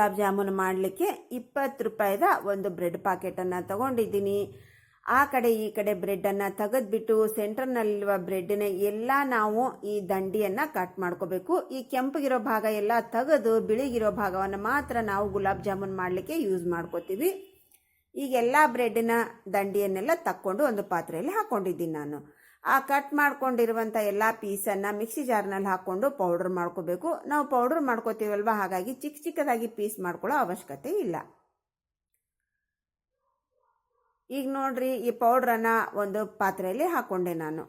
ಗುಲಾಬ್ ಜಾಮೂನ್ ಮಾಡಲಿಕ್ಕೆ 20 ರೂಪಾಯಿದ ಒಂದು ಬ್ರೆಡ್ ಪ್ಯಾಕೆಟನ್ನು ತಗೊಂಡಿದ್ದೀನಿ. ಆ ಕಡೆ ಈ ಕಡೆ ಬ್ರೆಡ್ಡನ್ನು ತೆಗೆದ್ಬಿಟ್ಟು ಸೆಂಟರ್ನಲ್ಲಿರುವ ಬ್ರೆಡ್ನ ಎಲ್ಲ ನಾವು ಈ ದಂಡಿಯನ್ನು ಕಟ್ ಮಾಡ್ಕೋಬೇಕು. ಈ ಕೆಂಪಗಿರೋ ಭಾಗ ಎಲ್ಲ ತೆಗೆದು ಬಿಳಿಗಿರೋ ಭಾಗವನ್ನು ಮಾತ್ರ ನಾವು ಗುಲಾಬ್ ಜಾಮೂನ್ ಮಾಡಲಿಕ್ಕೆ ಯೂಸ್ ಮಾಡ್ಕೋತೀವಿ. ಈಗೆಲ್ಲ ಬ್ರೆಡ್ಡಿನ ದಂಡಿಯನ್ನೆಲ್ಲ ತಕ್ಕೊಂಡು ಒಂದು ಪಾತ್ರೆಯಲ್ಲಿ ಹಾಕ್ಕೊಂಡಿದ್ದೀನಿ ನಾನು. ಆ ಕಟ್ ಮಾಡ್ಕೊಂಡಿರುವಂಥ ಎಲ್ಲ ಪೀಸನ್ನು ಮಿಕ್ಸಿ ಜಾರ್ನಲ್ಲಿ ಹಾಕ್ಕೊಂಡು ಪೌಡ್ರ್ ಮಾಡ್ಕೋಬೇಕು. ನಾವು ಪೌಡ್ರ್ ಮಾಡ್ಕೋತೀವಲ್ವ, ಹಾಗಾಗಿ ಚಿಕ್ಕ ಚಿಕ್ಕದಾಗಿ ಪೀಸ್ ಮಾಡ್ಕೊಳ್ಳೋ ಅವಶ್ಯಕತೆ ಇಲ್ಲ. ಈಗ ನೋಡ್ರಿ, ಈ ಪೌಡ್ರನ್ನು ಒಂದು ಪಾತ್ರೆಯಲ್ಲಿ ಹಾಕ್ಕೊಂಡೆ ನಾನು.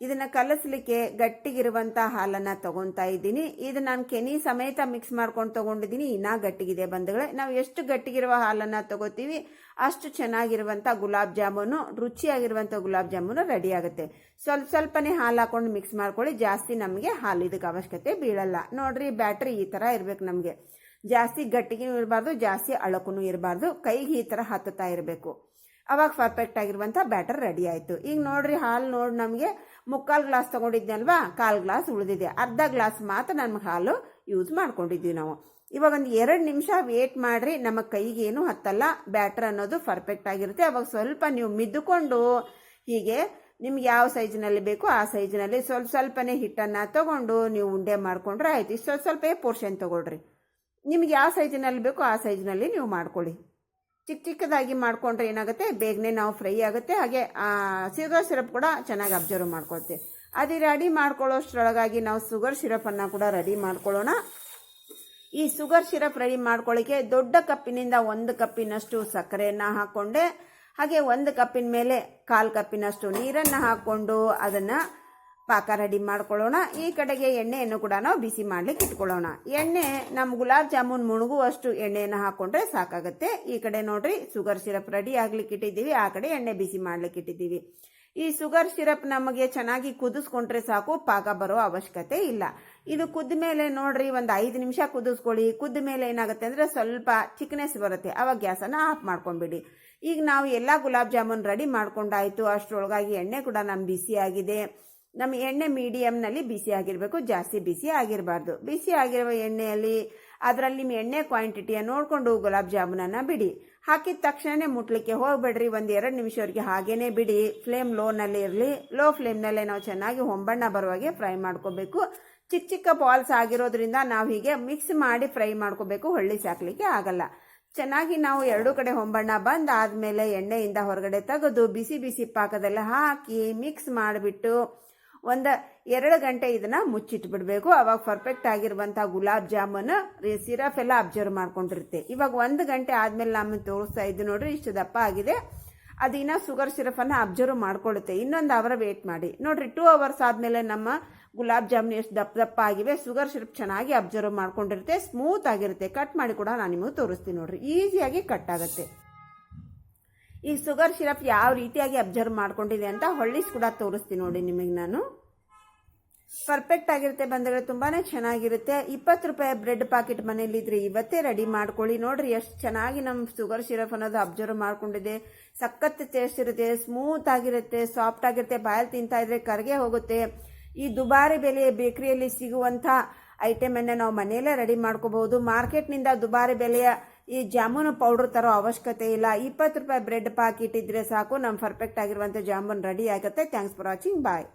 ಇದನ್ನು ಕಲಸಲಿಕ್ಕೆ ಗಟ್ಟಿಗಿರುವಂಥ ಹಾಲನ್ನು ತೊಗೊತಾ ಇದ್ದೀನಿ. ಇದು ನಾನು ಕೆನಿ ಸಮೇತ ಮಿಕ್ಸ್ ಮಾಡ್ಕೊಂಡು ತೊಗೊಂಡಿದ್ದೀನಿ. ಇನ್ನೂ ಗಟ್ಟಿಗಿದೆ ಬಂಧುಗಳೇ. ನಾವು ಎಷ್ಟು ಗಟ್ಟಿಗಿರುವ ಹಾಲನ್ನು ತೊಗೋತೀವಿ ಅಷ್ಟು ಚೆನ್ನಾಗಿರುವಂಥ ಗುಲಾಬ್ ಜಾಮೂನು, ರುಚಿಯಾಗಿರುವಂಥ ಗುಲಾಬ್ ಜಾಮೂನು ರೆಡಿ ಆಗುತ್ತೆ. ಸ್ವಲ್ಪನೇ ಹಾಲು ಹಾಕೊಂಡು ಮಿಕ್ಸ್ ಮಾಡ್ಕೊಳ್ಳಿ. ಜಾಸ್ತಿ ನಮಗೆ ಹಾಲು ಇದಕ್ಕೆ ಅವಶ್ಯಕತೆ ಬೀಳಲ್ಲ. ನೋಡ್ರಿ, ಬ್ಯಾಟ್ರಿ ಈ ಥರ ಇರಬೇಕು. ನಮಗೆ ಜಾಸ್ತಿ ಗಟ್ಟಿಗೂ ಇರಬಾರ್ದು, ಜಾಸ್ತಿ ಅಳಕೂ ಇರಬಾರ್ದು. ಕೈಗೆ ಈ ಥರ ಹತ್ತುತ್ತಾ ಇರಬೇಕು. ಅವಾಗ ಪರ್ಫೆಕ್ಟ್ ಆಗಿರುವಂಥ ಬ್ಯಾಟರ್ ರೆಡಿ ಆಯಿತು. ಈಗ ನೋಡ್ರಿ, ಹಾಲು ನೋಡಿ ನಮಗೆ 3/4 ಗ್ಲಾಸ್ ತೊಗೊಂಡಿದ್ನಲ್ವಾ, 1/4 ಗ್ಲಾಸ್ ಉಳಿದಿದೆ. ಅರ್ಧ ಗ್ಲಾಸ್ ಮಾತ್ರ ನಮ್ಗೆ ಹಾಲು ಯೂಸ್ ಮಾಡ್ಕೊಂಡಿದ್ವಿ ನಾವು. ಇವಾಗ ಒಂದು 2 ನಿಮಿಷ ವೇಟ್ ಮಾಡಿರಿ. ನಮ್ಮ ಕೈಗೆ ಏನು ಹತ್ತಲ್ಲ, ಬ್ಯಾಟರ್ ಅನ್ನೋದು ಪರ್ಫೆಕ್ಟ್ ಆಗಿರುತ್ತೆ. ಅವಾಗ ಸ್ವಲ್ಪ ನೀವು ಮಿದ್ದುಕೊಂಡು ಹೀಗೆ ನಿಮ್ಗೆ ಯಾವ ಸೈಜ್ನಲ್ಲಿ ಬೇಕೋ ಆ ಸೈಜ್ನಲ್ಲಿ ಸ್ವಲ್ಪನೇ ಹಿಟ್ಟನ್ನು ತೊಗೊಂಡು ನೀವು ಉಂಡೆ ಮಾಡಿಕೊಂಡ್ರೆ ಆಯ್ತು. ಇಷ್ಟು ಸ್ವಲ್ಪ ಪೋರ್ಷನ್ ತೊಗೊಳ್ರಿ. ನಿಮ್ಗೆ ಯಾವ ಸೈಜ್ನಲ್ಲಿ ಬೇಕೋ ಆ ಸೈಜ್ನಲ್ಲಿ ನೀವು ಮಾಡ್ಕೊಳ್ಳಿ. ಚಿಕ್ಕದಾಗಿ ಮಾಡ್ಕೊಂಡ್ರೆ ಏನಾಗುತ್ತೆ, ಬೇಗನೆ ನಾವು ಫ್ರೈ ಆಗುತ್ತೆ. ಹಾಗೆ ಶುಗರ್ ಸಿರಪ್ ಕೂಡ ಚೆನ್ನಾಗಿ ಅಬ್ಸರ್ವ್ ಮಾಡ್ಕೊಳ್ತೆ. ಅದು ರೆಡಿ ಮಾಡ್ಕೊಳ್ಳೋಷ್ಟ್ರೊಳಗಾಗಿ ನಾವು ಶುಗರ್ ಸಿರಪನ್ನು ಕೂಡ ರೆಡಿ ಮಾಡ್ಕೊಳ್ಳೋಣ. ಈ ಶುಗರ್ ಸಿರಪ್ ರೆಡಿ ಮಾಡ್ಕೊಳ್ಳಿಕ್ಕೆ ದೊಡ್ಡ ಕಪ್ಪಿನಿಂದ 1 ಕಪ್ಪಿನಷ್ಟು ಸಕ್ಕರೆಯನ್ನು ಹಾಕ್ಕೊಂಡೆ. ಹಾಗೆ 1 ಕಪ್ಪಿನ ಮೇಲೆ 1/4 ಕಪ್ಪಿನಷ್ಟು ನೀರನ್ನು ಹಾಕ್ಕೊಂಡು ಅದನ್ನು ಪಾಕ ರೆಡಿ ಮಾಡ್ಕೊಳ್ಳೋಣ. ಈ ಕಡೆಗೆ ಎಣ್ಣೆಯನ್ನು ಕೂಡ ನಾವು ಬಿಸಿ ಮಾಡ್ಲಿಕ್ಕೆ ಇಟ್ಕೊಳ್ಳೋಣ. ಎಣ್ಣೆ ನಮ್ಮ ಗುಲಾಬ್ ಜಾಮೂನ್ ಮುಣಗುವಷ್ಟು ಎಣ್ಣೆಯನ್ನು ಹಾಕ್ಕೊಂಡ್ರೆ ಸಾಕಾಗುತ್ತೆ. ಈ ಕಡೆ ನೋಡ್ರಿ, ಶುಗರ್ ಸಿರಪ್ ರೆಡಿ ಆಗ್ಲಿಕ್ಕೆ ಇಟ್ಟಿದ್ದೀವಿ. ಆ ಕಡೆ ಎಣ್ಣೆ ಬಿಸಿ ಮಾಡ್ಲಿಕ್ಕೆ ಇಟ್ಟಿದ್ದೀವಿ. ಈ ಶುಗರ್ ಸಿರಪ್ ನಮಗೆ ಚೆನ್ನಾಗಿ ಕುದಿಸ್ಕೊಂಡ್ರೆ ಸಾಕು, ಪಾಕ ಬರೋ ಅವಶ್ಯಕತೆ ಇಲ್ಲ. ಇದು ಕುದ್ದ ಮೇಲೆ ನೋಡ್ರಿ, ಒಂದು 5 ನಿಮಿಷ ಕುದಿಸ್ಕೊಳ್ಳಿ. ಕುದ್ದ ಮೇಲೆ ಏನಾಗುತ್ತೆ ಅಂದರೆ ಸ್ವಲ್ಪ ಚಿಕ್ನೆಸ್ ಬರುತ್ತೆ. ಅವಾಗ ಗ್ಯಾಸನ್ನು ಆಫ್ ಮಾಡ್ಕೊಂಡ್ಬಿಡಿ. ಈಗ ನಾವು ಎಲ್ಲ ಗುಲಾಬ್ ಜಾಮೂನ್ ರೆಡಿ ಮಾಡ್ಕೊಂಡಾಯ್ತು. ಅಷ್ಟರೊಳಗಾಗಿ ಎಣ್ಣೆ ಕೂಡ ನಮ್ಮ ಬಿಸಿ ಆಗಿದೆ. ನಮ್ಮ ಎಣ್ಣೆ ಮೀಡಿಯಮ್ನಲ್ಲಿ ಬಿಸಿ ಆಗಿರಬೇಕು, ಜಾಸ್ತಿ ಬಿಸಿ ಆಗಿರಬಾರ್ದು. ಬಿಸಿ ಆಗಿರುವ ಎಣ್ಣೆಯಲ್ಲಿ ಅದರಲ್ಲಿ ನಿಮ್ಮ ಎಣ್ಣೆ ಕ್ವಾಂಟಿಟಿಯನ್ನು ನೋಡಿಕೊಂಡು ಗುಲಾಬ್ ಜಾಮೂನನ್ನು ಬಿಡಿ. ಹಾಕಿದ ತಕ್ಷಣವೇ ಮುಟ್ಲಿಕ್ಕೆ ಹೋಗಬೇಡ್ರಿ. 1-2 ನಿಮಿಷವರೆಗೆ ಹಾಗೇನೆ ಬಿಡಿ. ಫ್ಲೇಮ್ ಲೋನಲ್ಲಿ ಇರಲಿ. ಲೋ ಫ್ಲೇಮ್ನಲ್ಲೇ ನಾವು ಚೆನ್ನಾಗಿ ಹೊಂಬಣ್ಣ ಬರುವಾಗೆ ಫ್ರೈ ಮಾಡ್ಕೋಬೇಕು. ಚಿಕ್ಕ ಬಾಲ್ಸ್ ಆಗಿರೋದ್ರಿಂದ ನಾವು ಹೀಗೆ ಮಿಕ್ಸ್ ಮಾಡಿ ಫ್ರೈ ಮಾಡ್ಕೋಬೇಕು. ಹೊಳ್ಳಿ ಸಾಕ್ಲಿಕ್ಕೆ ಆಗಲ್ಲ. ಚೆನ್ನಾಗಿ ನಾವು 2 ಕಡೆ ಹೊಂಬಣ್ಣ ಬಂದಾದ್ಮೇಲೆ ಎಣ್ಣೆಯಿಂದ ಹೊರಗಡೆ ತೆಗೆದು ಬಿಸಿ ಪಾಕದಲ್ಲಿ ಹಾಕಿ ಮಿಕ್ಸ್ ಮಾಡಿಬಿಟ್ಟು 1-2 ಗಂಟೆ ಇದನ್ನ ಮುಚ್ಚಿಟ್ಬಿಡ್ಬೇಕು. ಅವಾಗ ಪರ್ಫೆಕ್ಟ್ ಆಗಿರುವಂತಹ ಗುಲಾಬ್ ಜಾಮೂನ್ ಸಿರಪ್ ಎಲ್ಲ ಅಬ್ಸರ್ವ್ ಮಾಡ್ಕೊಂಡಿರುತ್ತೆ. ಇವಾಗ 1 ಗಂಟೆ ಆದ್ಮೇಲೆ ನಾನು ತೋರಿಸ್ತಾ ಇದ್ದು ನೋಡ್ರಿ, ಇಷ್ಟು ದಪ್ಪ ಆಗಿದೆ. ಅದಿನ್ನ ಶುಗರ್ ಸಿರಪ್ ಅನ್ನ ಅಬ್ಸರ್ವ್ ಮಾಡ್ಕೊಳ್ಳುತ್ತೆ. ಇನ್ನೊಂದು ಅವರ್ ವೇಟ್ ಮಾಡಿ ನೋಡ್ರಿ. 2 ಅವರ್ಸ್ ಆದ್ಮೇಲೆ ನಮ್ಮ ಗುಲಾಬ್ ಜಾಮೂನ್ ಎಷ್ಟು ದಪ್ಪ ಆಗಿವೆ. ಶುಗರ್ ಸಿರಪ್ ಚೆನ್ನಾಗಿ ಅಬ್ಸರ್ವ್ ಮಾಡ್ಕೊಂಡಿರುತ್ತೆ, ಸ್ಮೂತ್ ಆಗಿರುತ್ತೆ. ಕಟ್ ಮಾಡಿ ಕೂಡ ನಾನು ನಿಮಗೆ ತೋರಿಸ್ತೀನಿ ನೋಡ್ರಿ, ಈಸಿಯಾಗಿ ಕಟ್ ಆಗುತ್ತೆ. ಈ ಶುಗರ್ ಸಿರಪ್ ಯಾವ ರೀತಿಯಾಗಿ ಅಬ್ಸರ್ವ್ ಮಾಡ್ಕೊಂಡಿದೆ ಅಂತ ಹೊಳ್ಳಿಸ್ ಕೂಡ ತೋರಿಸ್ತೀನಿ ನೋಡಿ ನಿಮಗೆ ನಾನು. ಪರ್ಫೆಕ್ಟ್ ಆಗಿರುತ್ತೆ ಬಂದರೆ, ತುಂಬಾನೇ ಚೆನ್ನಾಗಿರುತ್ತೆ. 20 ರೂಪಾಯಿ ಬ್ರೆಡ್ ಪ್ಯಾಕೆಟ್ ಮನೆಯಲ್ಲಿದ್ರೆ ಇವತ್ತೇ ರೆಡಿ ಮಾಡ್ಕೊಳ್ಳಿ. ನೋಡ್ರಿ ಎಷ್ಟು ಚೆನ್ನಾಗಿ ನಮ್ಮ ಶುಗರ್ ಸಿರಪ್ ಅನ್ನೋದು ಅಬ್ಸರ್ವ್ ಮಾಡ್ಕೊಂಡಿದೆ. ಸಖತ್ ಟೇಸ್ಟ್ ಇರುತ್ತೆ, ಸ್ಮೂತ್ ಆಗಿರುತ್ತೆ, ಸಾಫ್ಟ್ ಆಗಿರುತ್ತೆ. ಬಾಯಲ್ಲಿ ತಿಂತಾ ಇದ್ರೆ ಕರಗೆ ಹೋಗುತ್ತೆ. ಈ ದುಬಾರಿ ಬೆಲೆ ಬೇಕರಿಯಲ್ಲಿ ಸಿಗುವಂಥ ಐಟಮ್ ಅನ್ನ ನಾವು ಮನೆಯಲ್ಲೇ ರೆಡಿ ಮಾಡ್ಕೋಬಹುದು. ಮಾರ್ಕೆಟ್ನಿಂದ ದುಬಾರಿ ಬೆಲೆಯ ಈ ಜಾಮೂನು ಪೌಡರ್ ತರೋ ಅವಶ್ಯಕತೆ ಇಲ್ಲ. 20 ರೂಪಾಯಿ ಬ್ರೆಡ್ ಪ್ಯಾಕೆಟ್ ಇದ್ರೆ ಸಾಕು, ನಮ್ಮ ಪರ್ಫೆಕ್ಟ್ ಆಗಿರುವಂಥ ಜಾಮೂನ್ ರೆಡಿ ಆಗುತ್ತೆ. Thanks for watching. ಬಾಯ್.